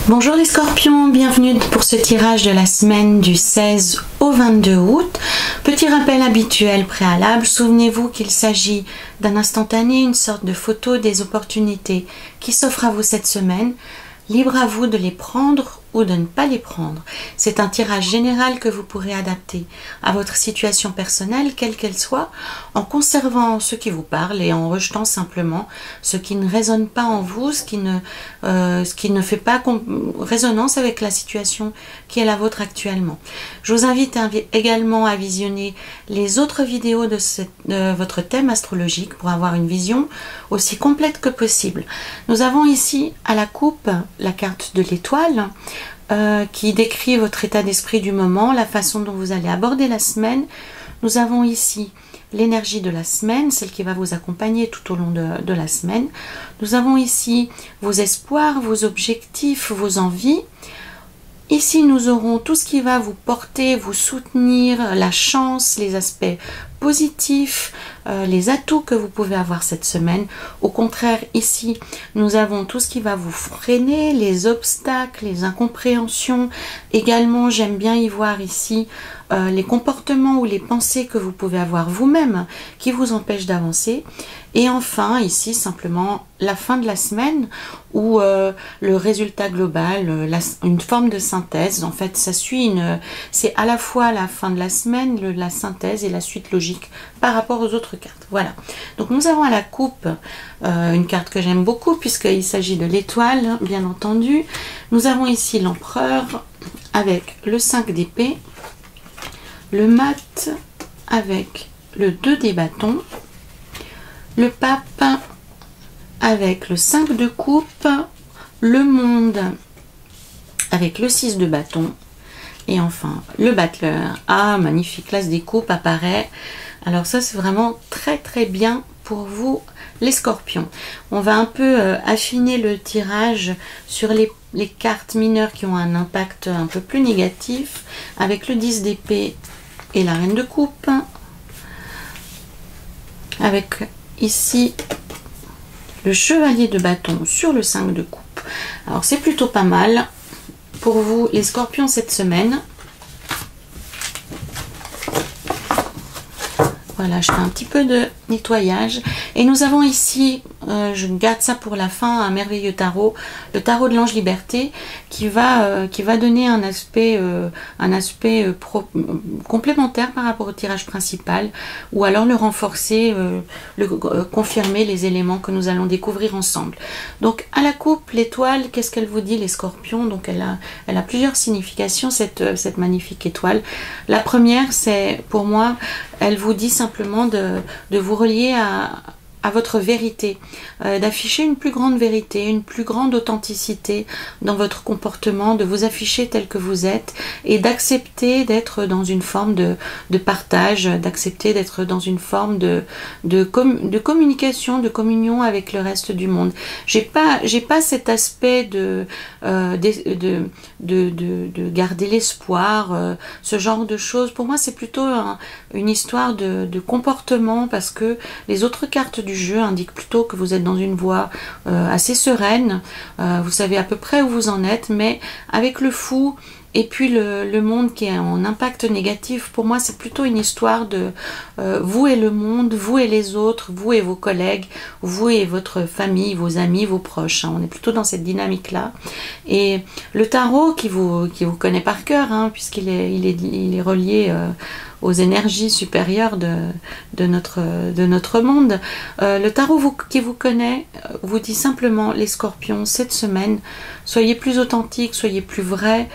Bonjour les scorpions, bienvenue pour ce tirage de la semaine du 16 au 22 août. Petit rappel habituel préalable, souvenez-vous qu'il s'agit d'un instantané, une sorte de photo des opportunités qui s'offrent à vous cette semaine. Libre à vous de les prendre ou de ne pas les prendre. C'est un tirage général que vous pourrez adapter à votre situation personnelle, quelle qu'elle soit, en conservant ce qui vous parle et en rejetant simplement ce qui ne résonne pas en vous, ce qui ne fait pas résonance avec la situation qui est la vôtre actuellement. Je vous invite également à visionner les autres vidéos de votre thème astrologique pour avoir une vision aussi complète que possible. Nous avons ici à la coupe la carte de l'étoile, qui décrit votre état d'esprit du moment, la façon dont vous allez aborder la semaine. Nous avons ici l'énergie de la semaine, celle qui va vous accompagner tout au long de la semaine. Nous avons ici vos espoirs, vos objectifs, vos envies. Ici, nous aurons tout ce qui va vous porter, vous soutenir, la chance, les aspects positifs, les atouts que vous pouvez avoir cette semaine. Au contraire, ici, nous avons tout ce qui va vous freiner, les obstacles, les incompréhensions. Également, j'aime bien y voir ici les comportements ou les pensées que vous pouvez avoir vous-même qui vous empêchent d'avancer. Et enfin, ici, simplement, la fin de la semaine où le résultat global, une forme de synthèse. En fait, ça suit c'est à la fois la fin de la semaine, la synthèse et la suite logique par rapport aux autres cartes. Voilà. Donc, nous avons à la coupe une carte que j'aime beaucoup puisqu'il s'agit de l'étoile, bien entendu. Nous avons ici l'empereur avec le 5 d'épée, le mat avec le 2 des bâtons, le pape avec le 5 de coupe, le monde avec le 6 de bâton et enfin le battleur. Ah, magnifique, l'as des coupes apparaît. Alors ça, c'est vraiment très très bien pour vous les scorpions. On va un peu affiner le tirage sur les cartes mineures qui ont un impact un peu plus négatif avec le 10 d'épée et la reine de coupe, avec ici le chevalier de bâton sur le 5 de coupe. Alors c'est plutôt pas mal pour vous les scorpions cette semaine. Voilà, je fais un petit peu de nettoyage. Et nous avons ici, je garde ça pour la fin, un merveilleux tarot, le tarot de l'ange liberté, qui va donner un aspect complémentaire par rapport au tirage principal, ou alors le renforcer, confirmer les éléments que nous allons découvrir ensemble. Donc à la coupe, l'étoile, qu'est-ce qu'elle vous dit les scorpions? Donc elle a plusieurs significations, cette magnifique étoile. La première, c'est pour moi, elle vous dit simplement de vous relier à votre vérité, d'afficher une plus grande vérité, une plus grande authenticité dans votre comportement, de vous afficher tel que vous êtes et d'accepter d'être dans une forme de partage, d'accepter d'être dans une forme de communication, de communion avec le reste du monde. J'ai pas cet aspect de garder l'espoir, ce genre de choses. Pour moi, c'est plutôt une histoire de comportement parce que les autres cartes du jeu indique plutôt que vous êtes dans une voie assez sereine, vous savez à peu près où vous en êtes, mais avec le fou et puis le monde qui est en impact négatif, pour moi c'est plutôt une histoire de vous et le monde, vous et les autres, vous et vos collègues, vous et votre famille, vos amis, vos proches, hein. On est plutôt dans cette dynamique là. Et le tarot qui vous connaît par cœur, hein, puisqu'il est relié aux énergies supérieures de notre monde. Le tarot qui vous connaît vous dit simplement, les scorpions, cette semaine, soyez plus authentiques, soyez plus vrais,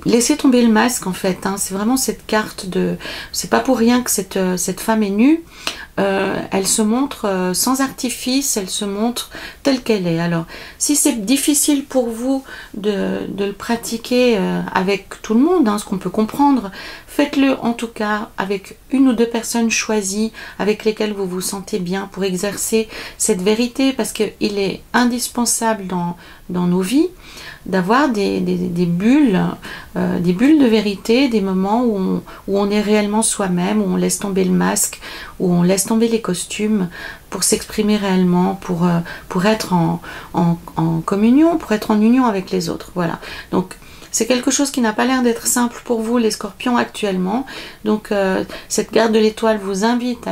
laissez tomber le masque en fait, hein. C'est vraiment cette carte de... C'est pas pour rien que cette femme est nue. Elle se montre sans artifice, elle se montre telle qu'elle est. Alors, si c'est difficile pour vous de le pratiquer avec tout le monde, hein, ce qu'on peut comprendre, faites-le en tout cas avec une ou deux personnes choisies, avec lesquelles vous vous sentez bien pour exercer cette vérité, parce qu'il est indispensable dans nos vies d'avoir des bulles de vérité, des moments où on est réellement soi-même, où on laisse tomber le masque, où on laisse laisse tomber les costumes pour s'exprimer réellement, pour être en communion, pour être en union avec les autres. Voilà. Donc, c'est quelque chose qui n'a pas l'air d'être simple pour vous, les scorpions, actuellement. Donc, cette carte de l'étoile vous invite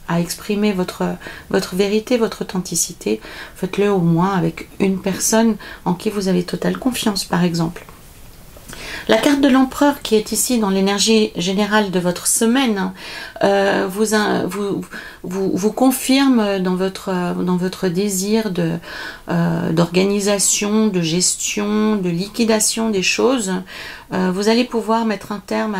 à exprimer votre vérité, votre authenticité. Faites-le au moins avec une personne en qui vous avez totale confiance, par exemple. La carte de l'empereur qui est ici dans l'énergie générale de votre semaine vous confirme dans votre désir d'organisation, de gestion, de liquidation des choses. Vous allez pouvoir mettre un terme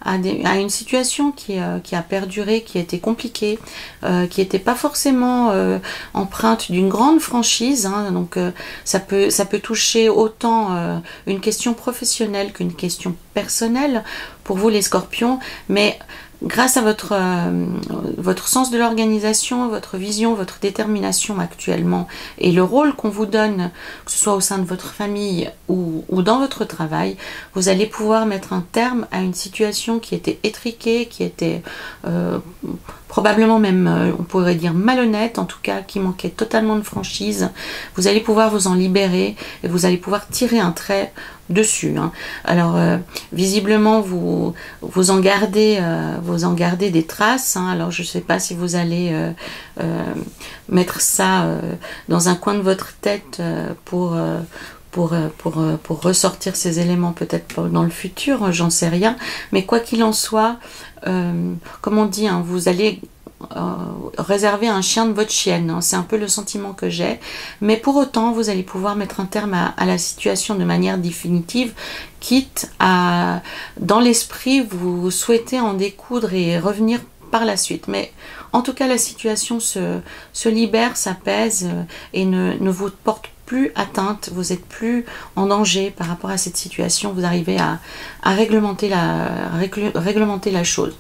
à une situation qui a perduré, qui a été compliquée, qui n'était pas forcément empreinte d'une grande franchise. Hein, donc ça peut toucher autant une question professionnelle qu'une question personnelle pour vous les scorpions, mais grâce à votre sens de l'organisation, votre vision, votre détermination actuellement et le rôle qu'on vous donne, que ce soit au sein de votre famille ou dans votre travail, vous allez pouvoir mettre un terme à une situation qui était étriquée, qui était probablement même, on pourrait dire malhonnête, en tout cas qui manquait totalement de franchise. Vous allez pouvoir vous en libérer et vous allez pouvoir tirer un trait dessus. Hein. Alors visiblement vous en gardez des traces. Hein. Alors je ne sais pas si vous allez mettre ça dans un coin de votre tête pour ressortir ces éléments peut-être dans le futur, j'en sais rien. Mais quoi qu'il en soit, comme on dit, hein, vous allez réserver un chien de votre chienne, hein, c'est un peu le sentiment que j'ai, mais pour autant vous allez pouvoir mettre un terme à la situation de manière définitive, quitte à, dans l'esprit, vous souhaitez en découdre et revenir par la suite. Mais en tout cas la situation se libère, s'apaise et ne vous porte plus atteinte, vous n'êtes plus en danger par rapport à cette situation, vous arrivez à réglementer la chose.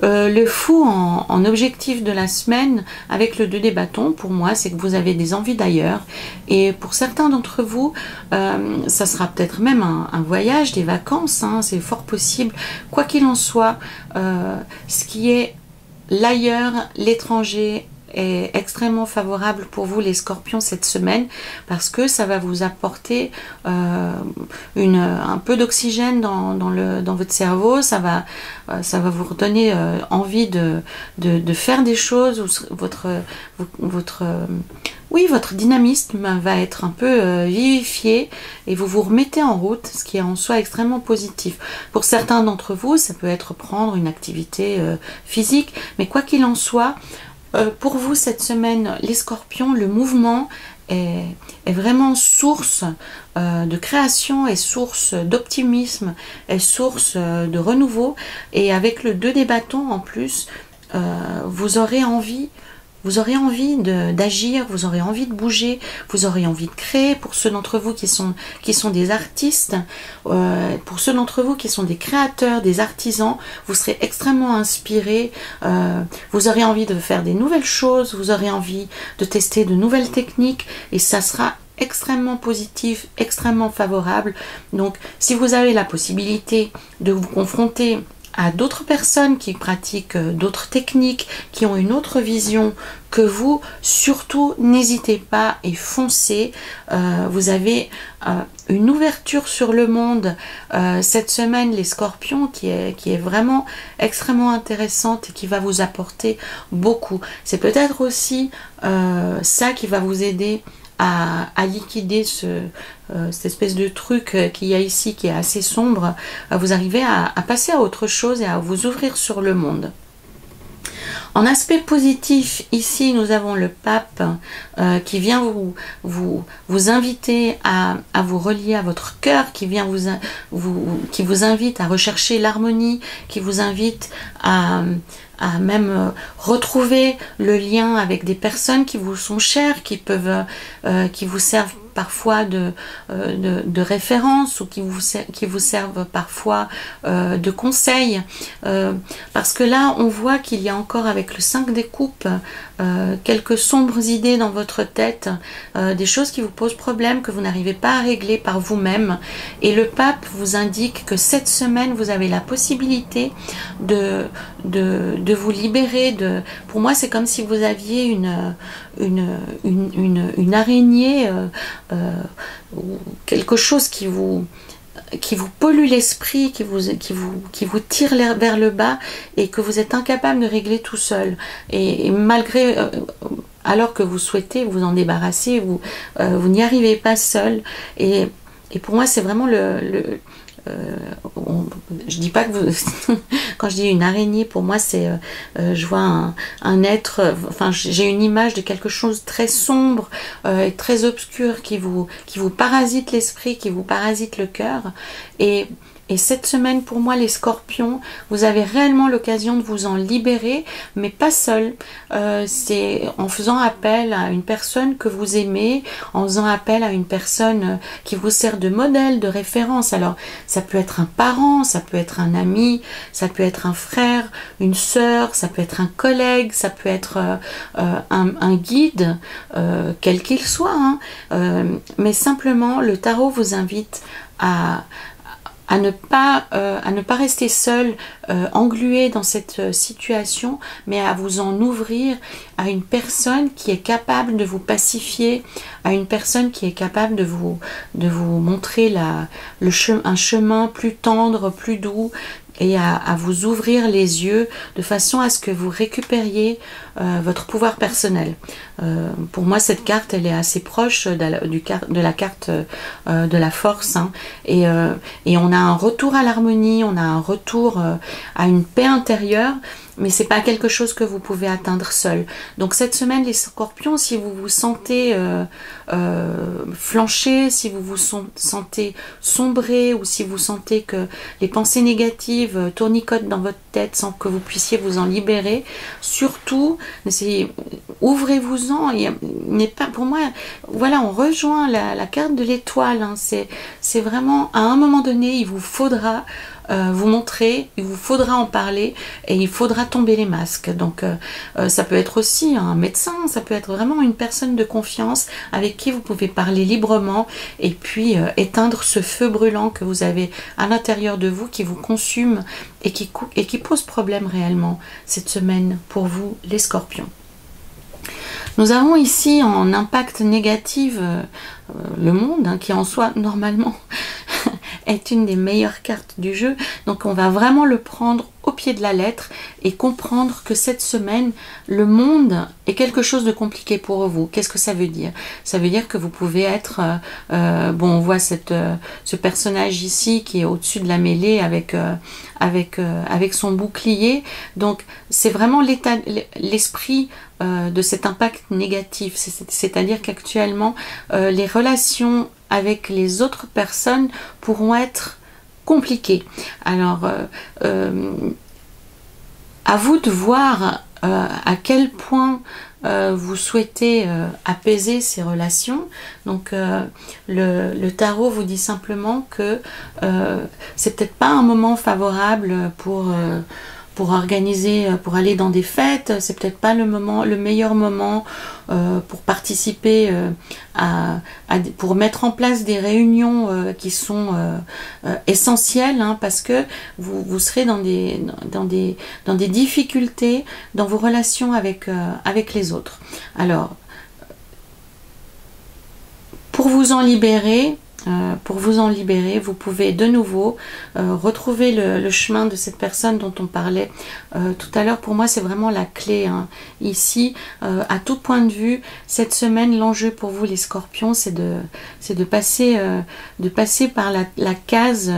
Le fou en objectif de la semaine avec le 2 des bâtons, pour moi, c'est que vous avez des envies d'ailleurs. Et pour certains d'entre vous, ça sera peut-être même un voyage, des vacances, hein, c'est fort possible. Quoi qu'il en soit, ce qui est l'ailleurs, l'étranger, est extrêmement favorable pour vous les scorpions cette semaine, parce que ça va vous apporter un peu d'oxygène dans votre cerveau, ça va vous redonner envie de faire des choses, votre dynamisme va être un peu vivifié et vous vous remettez en route, ce qui est en soi extrêmement positif. Pour certains d'entre vous, ça peut être prendre une activité physique, mais quoi qu'il en soit, pour vous cette semaine, les scorpions, le mouvement est vraiment source de création, est source d'optimisme, est source de renouveau. Et avec le 2 des bâtons en plus, vous aurez envie d'agir, vous aurez envie de bouger, vous aurez envie de créer. Pour ceux d'entre vous qui sont des artistes, pour ceux d'entre vous qui sont des créateurs, des artisans, vous serez extrêmement inspirés, vous aurez envie de faire des nouvelles choses, vous aurez envie de tester de nouvelles techniques et ça sera extrêmement positif, extrêmement favorable. Donc si vous avez la possibilité de vous confronter à d'autres personnes qui pratiquent d'autres techniques, qui ont une autre vision que vous, surtout n'hésitez pas et foncez. Vous avez une ouverture sur le monde cette semaine, les scorpions, qui est vraiment extrêmement intéressante et qui va vous apporter beaucoup. C'est peut-être aussi ça qui va vous aider à liquider cette espèce de truc qu'il y a ici qui est assez sombre. Vous arrivez à passer à autre chose et à vous ouvrir sur le monde. En aspect positif, ici nous avons le pape qui vient vous inviter à vous relier à votre cœur, qui vient qui vous invite à rechercher l'harmonie, qui vous invite à même retrouver le lien avec des personnes qui vous sont chères, qui vous servent parfois de référence ou qui vous servent parfois de conseils, parce que là on voit qu'il y a encore avec le 5 des coupes quelques sombres idées dans votre tête, des choses qui vous posent problème, que vous n'arrivez pas à régler par vous-même, et le pape vous indique que cette semaine vous avez la possibilité de vous libérer. Pour moi, c'est comme si vous aviez une araignée, ou quelque chose qui vous pollue l'esprit, qui vous tire vers le bas et que vous êtes incapable de régler tout seul. Et malgré... alors que vous souhaitez vous en débarrasser, vous n'y arrivez pas seul. Et pour moi, c'est vraiment je dis pas que vous... Quand je dis une araignée, pour moi, c'est... je vois un être... Enfin, j'ai une image de quelque chose de très sombre et très obscur qui vous parasite l'esprit, qui vous parasite le cœur. Et cette semaine, pour moi, les scorpions, vous avez réellement l'occasion de vous en libérer, mais pas seul. C'est en faisant appel à une personne que vous aimez, en faisant appel à une personne qui vous sert de modèle, de référence. Alors, ça peut être un parent, ça peut être un ami, ça peut être un frère, une sœur, ça peut être un collègue, ça peut être un guide, quel qu'il soit. Hein. Mais simplement, le tarot vous invite à ne pas rester seul, englué dans cette situation, mais à vous en ouvrir à une personne qui est capable de vous pacifier, à une personne qui est capable de vous montrer un chemin plus tendre, plus doux, et à vous ouvrir les yeux de façon à ce que vous récupériez votre pouvoir personnel. Pour moi, cette carte, elle est assez proche de la carte de la force, hein. Et on a un retour à l'harmonie, on a un retour à une paix intérieure, mais c'est pas quelque chose que vous pouvez atteindre seul. Donc cette semaine, les scorpions, si vous vous sentez flancher, si vous vous sentez sombrer, ou si vous sentez que les pensées négatives tournicotent dans votre tête sans que vous puissiez vous en libérer, surtout, ouvrez-vous-en. Pour moi, voilà, on rejoint la carte de l'étoile, hein. C'est vraiment, à un moment donné, il vous faudra vous montrer, il vous faudra en parler, et il faudra tomber les masques. Donc ça peut être aussi un médecin, ça peut être vraiment une personne de confiance avec qui vous pouvez parler librement, et puis éteindre ce feu brûlant que vous avez à l'intérieur de vous, qui vous consume et qui pose problème réellement cette semaine pour vous, les scorpions. Nous avons ici en impact négatif le monde, hein, qui en soi normalement est une des meilleures cartes du jeu. Donc on va vraiment le prendre au pied de la lettre et comprendre que cette semaine, le monde est quelque chose de compliqué pour vous. Qu'est-ce que ça veut dire? Ça veut dire que vous pouvez être... bon, on voit ce personnage ici qui est au-dessus de la mêlée avec son bouclier. Donc c'est vraiment l'esprit de cet impact négatif. C'est-à-dire qu'actuellement, les relations avec les autres personnes pourront être compliquées. Alors, à vous de voir à quel point vous souhaitez apaiser ces relations. Donc le tarot vous dit simplement que c'est peut-être pas un moment favorable pour organiser, pour aller dans des fêtes, c'est peut-être pas le meilleur moment pour participer pour mettre en place des réunions qui sont essentielles, hein, parce que vous serez dans des difficultés dans vos relations avec les autres. Alors, pour vous en libérer, vous pouvez de nouveau retrouver le chemin de cette personne dont on parlait tout à l'heure. Pour moi, c'est vraiment la clé, hein. Ici, à tout point de vue, cette semaine, l'enjeu pour vous, les scorpions, c'est de passer par la case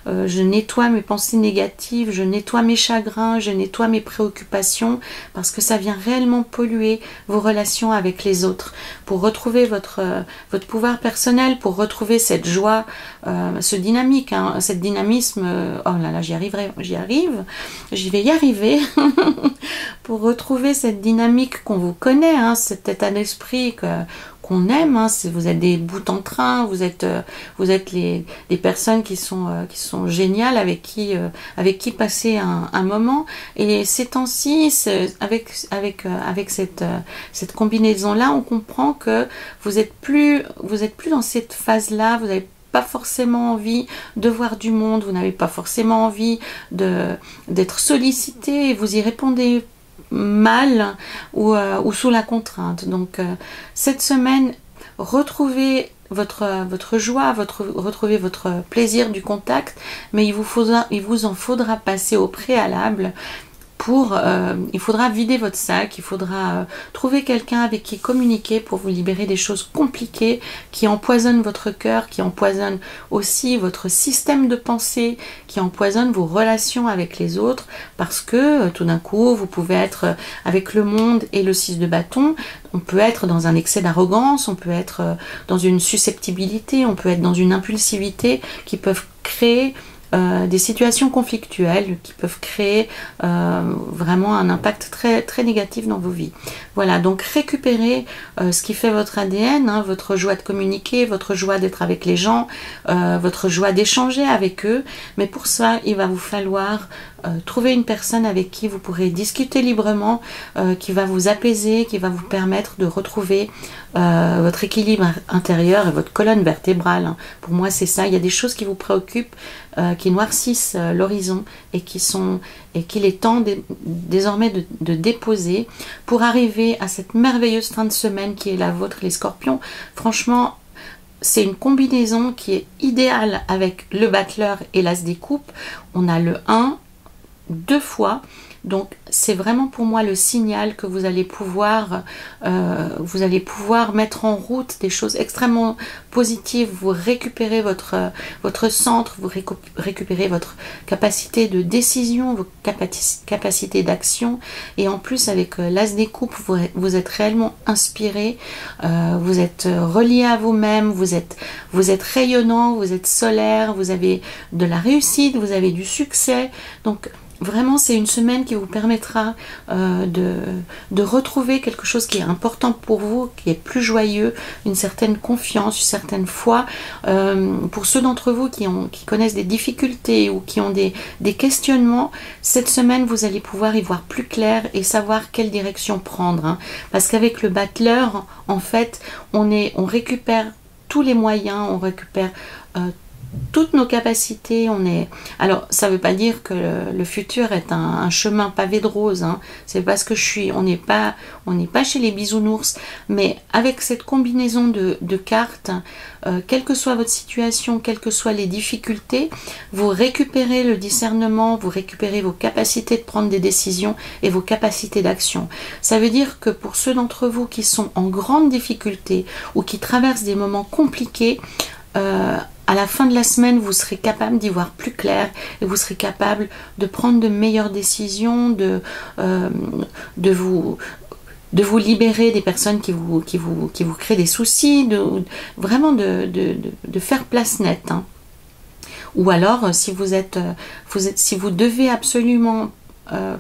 je nettoie mes pensées négatives, je nettoie mes chagrins, je nettoie mes préoccupations, parce que ça vient réellement polluer vos relations avec les autres. Pour retrouver votre pouvoir personnel, pour retrouver cette joie, ce dynamique, hein, cet dynamisme, oh là là, j'y vais y arriver pour retrouver cette dynamique qu'on vous connaît, hein, cet état d'esprit qu'on aime, hein. Vous êtes des bouts en train, vous êtes des personnes qui sont géniales, avec qui passer un moment. Et ces temps-ci, avec cette combinaison là, on comprend que vous êtes plus dans cette phase là, vous avez pas forcément envie de voir du monde, vous n'avez pas forcément envie d'être sollicité et vous y répondez mal ou sous la contrainte. Donc cette semaine, retrouvez votre joie, retrouvez votre plaisir du contact, mais il vous en faudra passer au préalable. Il faudra vider votre sac, il faudra trouver quelqu'un avec qui communiquer pour vous libérer des choses compliquées qui empoisonnent votre cœur, qui empoisonnent aussi votre système de pensée, qui empoisonnent vos relations avec les autres, parce que tout d'un coup, vous pouvez être avec le monde et le 6 de bâton, on peut être dans un excès d'arrogance, on peut être dans une susceptibilité, on peut être dans une impulsivité qui peuvent créer des situations conflictuelles qui peuvent créer vraiment un impact très, très négatif dans vos vies. Voilà, donc récupérez ce qui fait votre ADN, hein, votre joie de communiquer, votre joie d'être avec les gens, votre joie d'échanger avec eux, mais pour ça, il va vous falloir trouver une personne avec qui vous pourrez discuter librement, qui va vous apaiser, qui va vous permettre de retrouver votre équilibre intérieur et votre colonne vertébrale. Hein. Pour moi, c'est ça. Il y a des choses qui vous préoccupent, qui noircissent l'horizon et qu'il est temps désormais de déposer pour arriver à cette merveilleuse fin de semaine qui est la vôtre, les scorpions. Franchement, c'est une combinaison qui est idéale avec le battleur et l'as des coupes. On a le 1, 2 fois. Donc c'est vraiment pour moi le signal que vous allez pouvoir mettre en route des choses extrêmement positives, vous récupérez votre centre, vous récupérez votre capacité de décision, vos capacités d'action, et en plus avec l'as des coupes, vous êtes réellement inspiré, vous êtes relié à vous-même, vous êtes rayonnant, vous êtes solaire, vous avez de la réussite, vous avez du succès, donc vraiment, c'est une semaine qui vous permettra de retrouver quelque chose qui est important pour vous, qui est plus joyeux, une certaine confiance, une certaine foi. Pour ceux d'entre vous qui connaissent des difficultés ou qui ont des questionnements, cette semaine, vous allez pouvoir y voir plus clair et savoir quelle direction prendre. Hein. Parce qu'avec le battleur, en fait, on récupère tous les moyens, on récupère toutes nos capacités. Alors ça veut pas dire que le futur est un chemin pavé de roses, hein. C'est parce que on n'est pas chez les bisounours, mais avec cette combinaison de cartes, quelle que soit votre situation, quelles que soient les difficultés, vous récupérez le discernement, vous récupérez vos capacités de prendre des décisions et vos capacités d'action. Ça veut dire que pour ceux d'entre vous qui sont en grande difficulté ou qui traversent des moments compliqués, à la fin de la semaine, vous serez capable d'y voir plus clair et vous serez capable de prendre de meilleures décisions, de vous libérer des personnes qui vous créent des soucis, vraiment de faire place nette. Hein. Ou alors, si vous devez absolument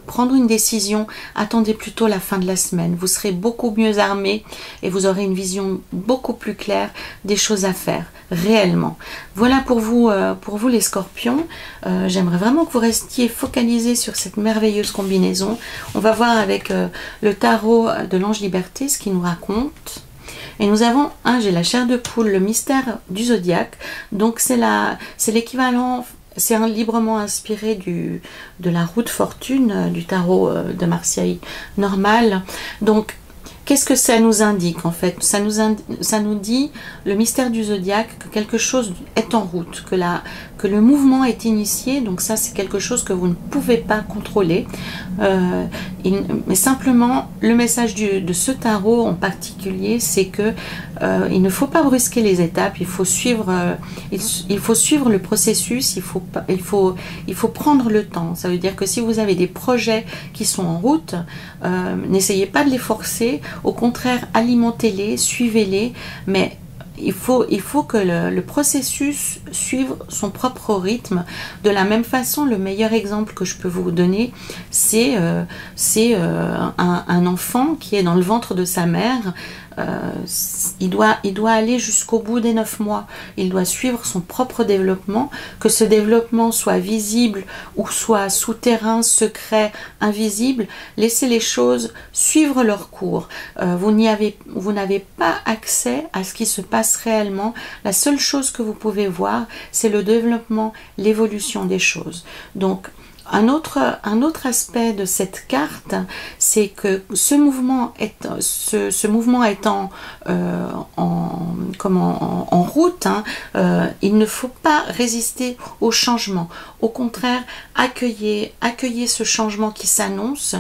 prendre une décision, attendez plutôt la fin de la semaine. Vous serez beaucoup mieux armé et vous aurez une vision beaucoup plus claire des choses à faire, réellement. Voilà pour vous les scorpions. J'aimerais vraiment que vous restiez focalisés sur cette merveilleuse combinaison. On va voir avec le tarot de l'ange liberté ce qu'il nous raconte. Et nous avons, j'ai la chair de poule, le mystère du zodiaque. Donc c'est l'équivalent. C'est librement inspiré de la roue de fortune du tarot de Marseille normal. Donc, qu'est-ce que ça nous indique en fait? Ça nous dit, le mystère du zodiaque, que quelque chose est en route, que le mouvement est initié. Donc ça, c'est quelque chose que vous ne pouvez pas contrôler. Mais simplement, le message de ce tarot en particulier, c'est que il ne faut pas brusquer les étapes. Il faut suivre le processus. Il faut prendre le temps. Ça veut dire que si vous avez des projets qui sont en route, n'essayez pas de les forcer. Au contraire, alimentez-les, suivez-les, mais il faut que le processus suive son propre rythme. De la même façon, le meilleur exemple que je peux vous donner, c'est un enfant qui est dans le ventre de sa mère. il doit aller jusqu'au bout des 9 mois. Il doit suivre son propre développement, que ce développement soit visible ou soit souterrain, secret, invisible. Laissez les choses suivre leur cours. Vous n'avez pas accès à ce qui se passe réellement. La seule chose que vous pouvez voir, c'est le développement, l'évolution des choses. Donc, un autre aspect de cette carte, c'est que ce mouvement étant en route, il ne faut pas résister au changement. Au contraire, accueillez ce changement qui s'annonce.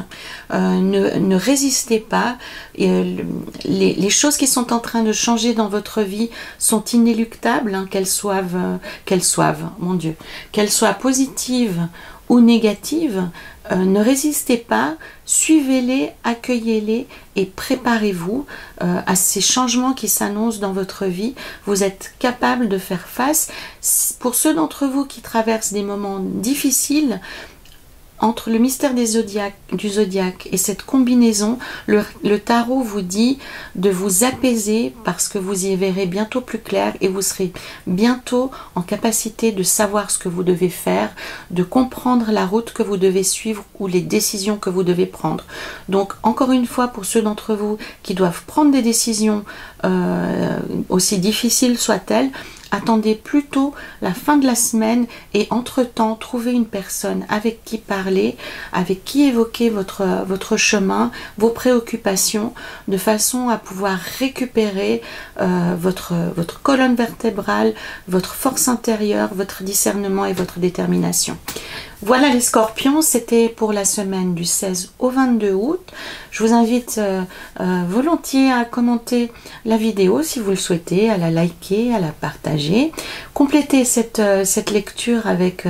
Ne résistez pas. Les choses qui sont en train de changer dans votre vie sont inéluctables, qu'elles soient positives ou négatives, ne résistez pas, suivez-les, accueillez-les et préparez-vous à ces changements qui s'annoncent dans votre vie. Vous êtes capable de faire face. Pour ceux d'entre vous qui traversent des moments difficiles, entre le mystère du zodiaque et cette combinaison, le tarot vous dit de vous apaiser parce que vous y verrez bientôt plus clair et vous serez bientôt en capacité de savoir ce que vous devez faire, de comprendre la route que vous devez suivre ou les décisions que vous devez prendre. Donc encore une fois, pour ceux d'entre vous qui doivent prendre des décisions aussi difficiles soient-elles, attendez plutôt la fin de la semaine et entre-temps, trouvez une personne avec qui parler, avec qui évoquer votre chemin, vos préoccupations, de façon à pouvoir récupérer votre colonne vertébrale, votre force intérieure, votre discernement et votre détermination. Voilà les scorpions, c'était pour la semaine du 16 au 22 août. Je vous invite volontiers à commenter la vidéo si vous le souhaitez, à la liker, à la partager. Complétez cette lecture avec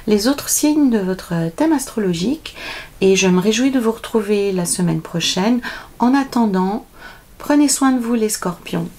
les autres signes de votre thème astrologique et je me réjouis de vous retrouver la semaine prochaine. En attendant, prenez soin de vous les scorpions.